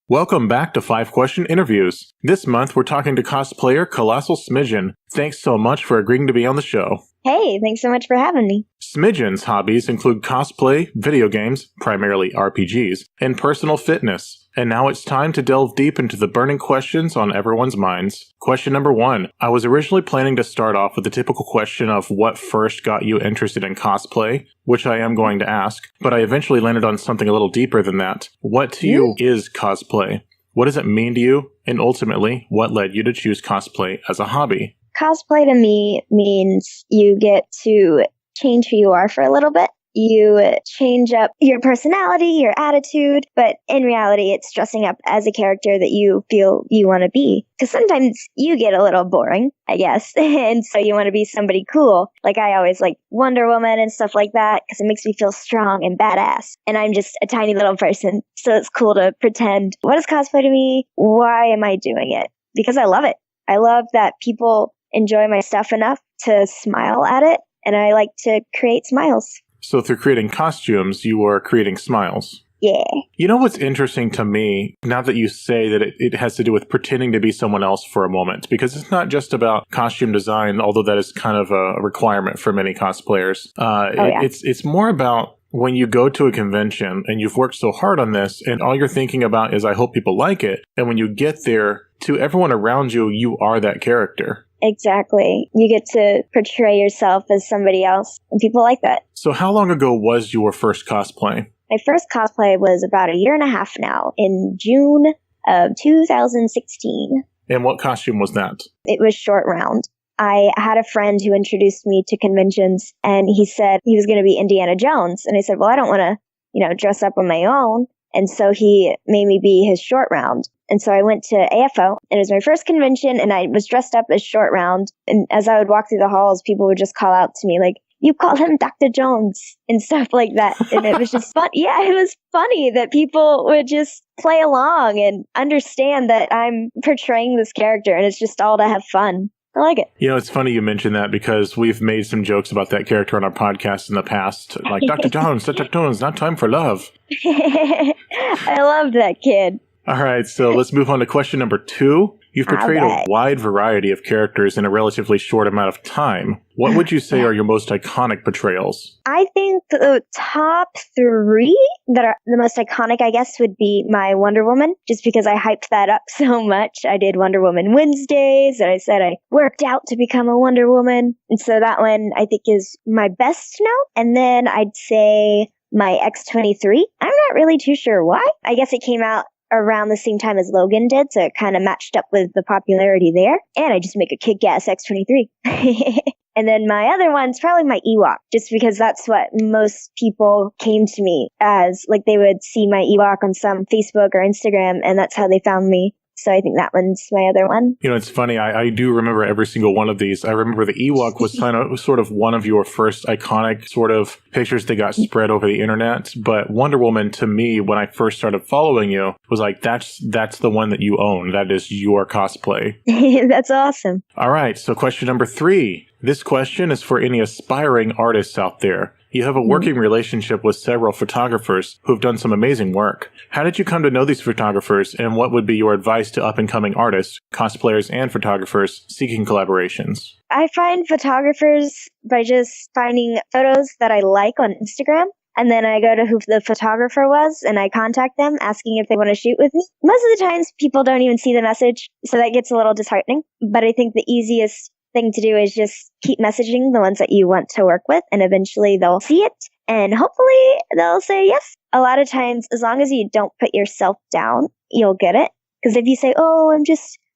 Welcome back to 5-Question Interviews. This month, we're talking to Cosplayer Colossal Smidgen. Thanks so much for agreeing to be on the show. Hey, thanks so much for having me. Smidgen's hobbies include cosplay, video games, primarily RPGs, and personal fitness. And now it's time to delve deep into the burning questions on everyone's minds. Question number 1. I was originally planning to start off with the typical question of what first got you interested in cosplay, which I am going to ask, but I eventually landed on something a little deeper than that. What to you is cosplay? What does it mean to you? And ultimately, what led you to choose cosplay as a hobby? Cosplay to me means you get to change who you are for a little bit. You change up your personality, your attitude, but in reality, it's dressing up as a character that you feel you want to be. Because sometimes you get a little boring, I guess, and so you want to be somebody cool. Like I always like Wonder Woman and stuff like that because it makes me feel strong and badass. And I'm just a tiny little person, so it's cool to pretend. What is cosplay to me? Why am I doing it? Because I love it. I love that people enjoy my stuff enough to smile at it, and I like to create smiles. So through creating costumes, you are creating smiles. Yeah. You know what's interesting to me, now that you say that it has to do with pretending to be someone else for a moment, because it's not just about costume design, although that is kind of a requirement for many cosplayers. It's more about when you go to a convention and you've worked so hard on this and all you're thinking about is, I hope people like it. And when you get there, to everyone around you, you are that character. Exactly. You get to portray yourself as somebody else, and people like that. So how long ago was your first cosplay? My first cosplay was about a year and a half now, in June of 2016. And what costume was that? It was short round. I had a friend who introduced me to conventions, and he said he was going to be Indiana Jones. And I said, well, I don't want to, dress up on my own. And so he made me be his short round. And so I went to AFO, and it was my first convention, and I was dressed up as short round. And as I would walk through the halls, people would just call out to me, like, you call him Dr. Jones, and stuff like that. And it was just fun. Yeah, it was funny that people would just play along and understand that I'm portraying this character, and it's just all to have fun. I like it. You know, it's funny you mention that because we've made some jokes about that character on our podcast in the past. Like, Dr. Jones, not time for love. I loved that kid. All right, so let's move on to question number 2. You've portrayed a wide variety of characters in a relatively short amount of time. What would you say are your most iconic portrayals? I think the top 3 that are the most iconic, I guess, would be my Wonder Woman, just because I hyped that up so much. I did Wonder Woman Wednesdays, and I said I worked out to become a Wonder Woman. And so that one, I think, is my best now. And then I'd say my X-23. I'm not really too sure why. I guess it came out around the same time as Logan did, so it kind of matched up with the popularity there. And I just make a kick-ass X-23. And then my other one's probably my Ewok, just because that's what most people came to me as. Like, they would see my Ewok on some Facebook or Instagram, and that's how they found me. So I think that one's my other one. You know, it's funny. I do remember every single one of these. I remember the Ewok was sort of one of your first iconic sort of pictures that got spread over the internet. But Wonder Woman, to me, when I first started following you, was like, that's the one that you own. That is your cosplay. That's awesome. All right. So question number 3. This question is for any aspiring artists out there. You have a working relationship with several photographers who have done some amazing work. How did you come to know these photographers, and what would be your advice to up-and-coming artists, cosplayers, and photographers seeking collaborations? I find photographers by just finding photos that I like on Instagram, and then I go to who the photographer was, and I contact them asking if they want to shoot with me. Most of the times, people don't even see the message, so that gets a little disheartening. But I think the easiest thing to do is just keep messaging the ones that you want to work with, and eventually they'll see it and hopefully they'll say yes. A lot of times, as long as you don't put yourself down, you'll get it. Because if you say, oh,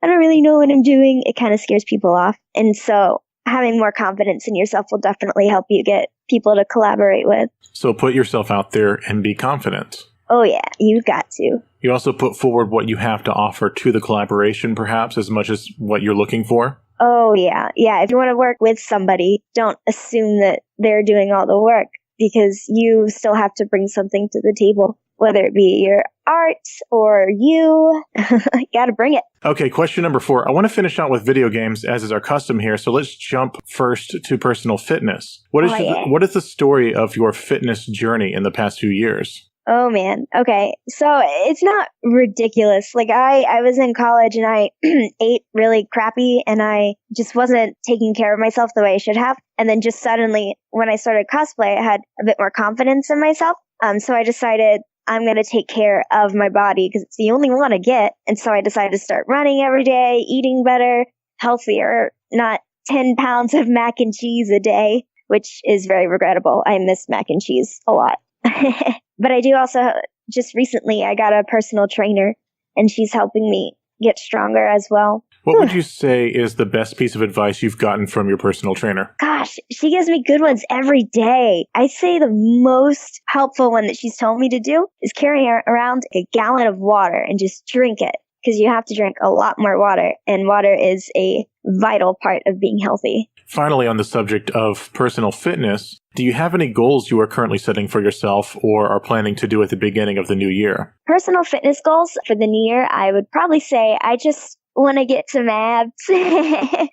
I don't really know what I'm doing, it kind of scares people off. And so having more confidence in yourself will definitely help you get people to collaborate with. So put yourself out there and be confident. Oh yeah, you got to. You also put forward what you have to offer to the collaboration, perhaps, as much as what you're looking for. Oh, yeah. Yeah, if you want to work with somebody, don't assume that they're doing all the work, because you still have to bring something to the table, whether it be your art or you. You got to bring it. Okay, question number 4. I want to finish out with video games, as is our custom here, so let's jump first to personal fitness. What is the story of your fitness journey in the past few years? Oh man. Okay. So it's not ridiculous. Like I was in college and I ate really crappy and I just wasn't taking care of myself the way I should have. And then just suddenly when I started cosplay, I had a bit more confidence in myself. So I decided I'm going to take care of my body because it's the only one I get. And so I decided to start running every day, eating better, healthier, not 10 pounds of mac and cheese a day, which is very regrettable. I miss mac and cheese a lot. But I do also, just recently, I got a personal trainer, and she's helping me get stronger as well. What would you say is the best piece of advice you've gotten from your personal trainer? Gosh, she gives me good ones every day. I'd say the most helpful one that she's told me to do is carry around a gallon of water and just drink it, because you have to drink a lot more water, and water is a vital part of being healthy. Finally, on the subject of personal fitness, do you have any goals you are currently setting for yourself or are planning to do at the beginning of the new year? Personal fitness goals for the new year, I would probably say I just want to get some abs. I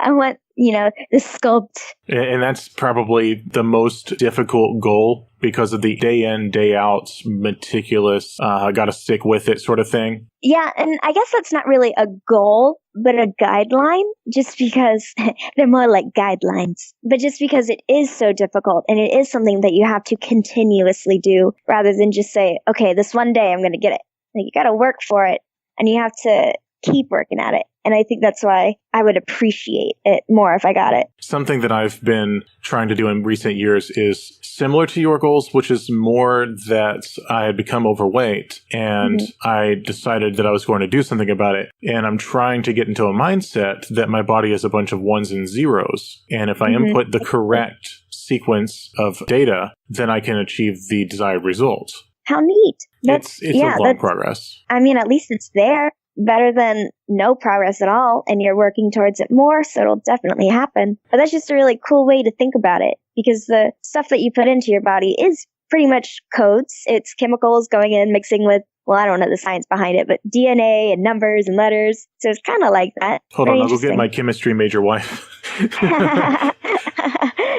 want, the sculpt. And that's probably the most difficult goal because of the day in, day out, meticulous, gotta stick with it sort of thing. Yeah, and I guess that's not really a goal, but a guideline, just because they're more like guidelines. But just because it is so difficult and it is something that you have to continuously do rather than just say, okay, this one day I'm going to get it. Like, you got to work for it and you have to keep working at it. And I think that's why I would appreciate it more if I got it. Something that I've been trying to do in recent years is similar to your goals, which is more that I had become overweight and I decided that I was going to do something about it. And I'm trying to get into a mindset that my body is a bunch of ones and zeros. And if I input the correct sequence of data, then I can achieve the desired result. How neat. It's a long progress. I mean, at least it's there. Better than no progress at all, and you're working towards it more, so it'll definitely happen. But that's just a really cool way to think about it, because the stuff that you put into your body is pretty much codes. It's chemicals going in, mixing with, well, I don't know the science behind it, but DNA and numbers and letters. So it's kind of like that. Hold on, I'll go get my chemistry major wife.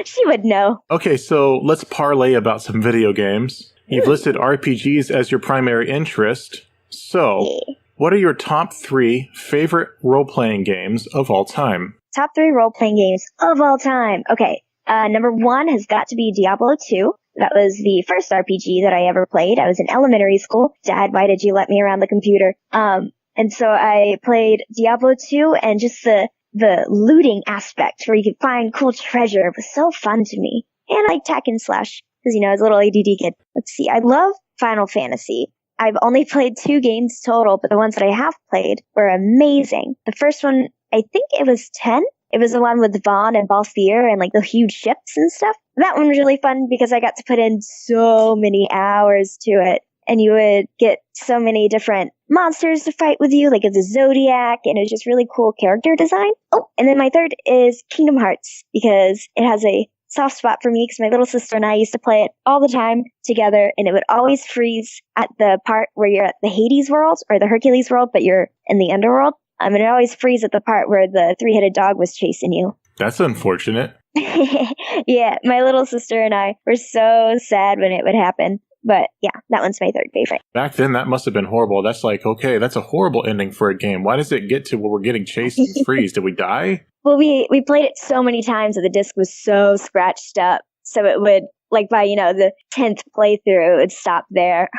She would know. Okay, so let's parlay about some video games. You've listed RPGs as your primary interest. So, what are your top 3 favorite role-playing games of all time? Top 3 role-playing games of all time. Okay, number 1 has got to be Diablo 2. That was the first RPG that I ever played. I was in elementary school. Dad, why did you let me around the computer? And so I played Diablo 2, and just the looting aspect where you could find cool treasure was so fun to me. And I like hack and slash, because, I was a little ADD kid. Let's see, I love Final Fantasy. I've only played 2 games total, but the ones that I have played were amazing. The first one, I think it was 10. It was the one with Vaughn and Balthier and like the huge ships and stuff. That one was really fun because I got to put in so many hours to it. And you would get so many different monsters to fight with you, like it's a Zodiac, and it was just really cool character design. Oh, and then my third is Kingdom Hearts, because it has a soft spot for me because my little sister and I used to play it all the time together, and it would always freeze at the part where you're at the Hades world or the Hercules world, but you're in the underworld. And it always freeze at the part where the 3-headed dog was chasing you. That's unfortunate. Yeah, my little sister and I were so sad when it would happen. But yeah, that one's my third favorite. Back then, that must have been horrible. That's like, okay, that's a horrible ending for a game. Why does it get to where we're getting chased and freeze? Did we die? Well, we played it so many times that the disc was so scratched up. So it would, like by, the 10th playthrough, it would stop there.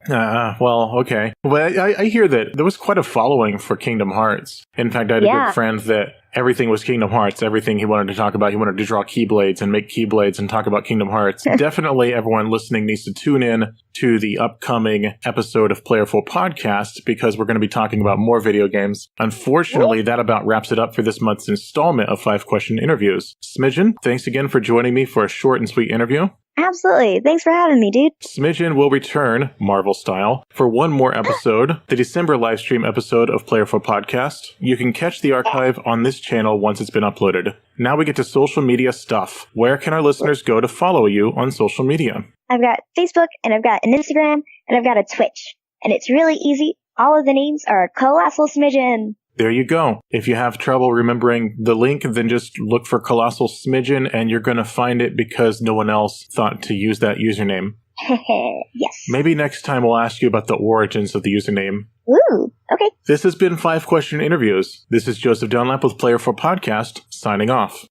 Well, okay. Well, I hear that there was quite a following for Kingdom Hearts. In fact, I had a good friend that everything was Kingdom Hearts. Everything he wanted to talk about, he wanted to draw Keyblades and make Keyblades and talk about Kingdom Hearts. Definitely everyone listening needs to tune in to the upcoming episode of Playerful Podcast, because we're going to be talking about more video games. Unfortunately, that about wraps it up for this month's installment of 5-question interviews. Smidgen, thanks again for joining me for a short and sweet interview. Absolutely. Thanks for having me, dude. Smidgen will return, Marvel style, for one more episode, the December livestream episode of Playerful Podcast. You can catch the archive on this channel once it's been uploaded. Now we get to social media stuff. Where can our listeners go to follow you on social media? I've got Facebook, and I've got an Instagram, and I've got a Twitch. And it's really easy. All of the names are Colossal Smidgen. There you go. If you have trouble remembering the link, then just look for Colossal Smidgen and you're going to find it because no one else thought to use that username. Yes. Maybe next time we'll ask you about the origins of the username. Ooh, okay. This has been 5 Question Interviews. This is Joseph Dunlap with Player 4 Podcast, signing off.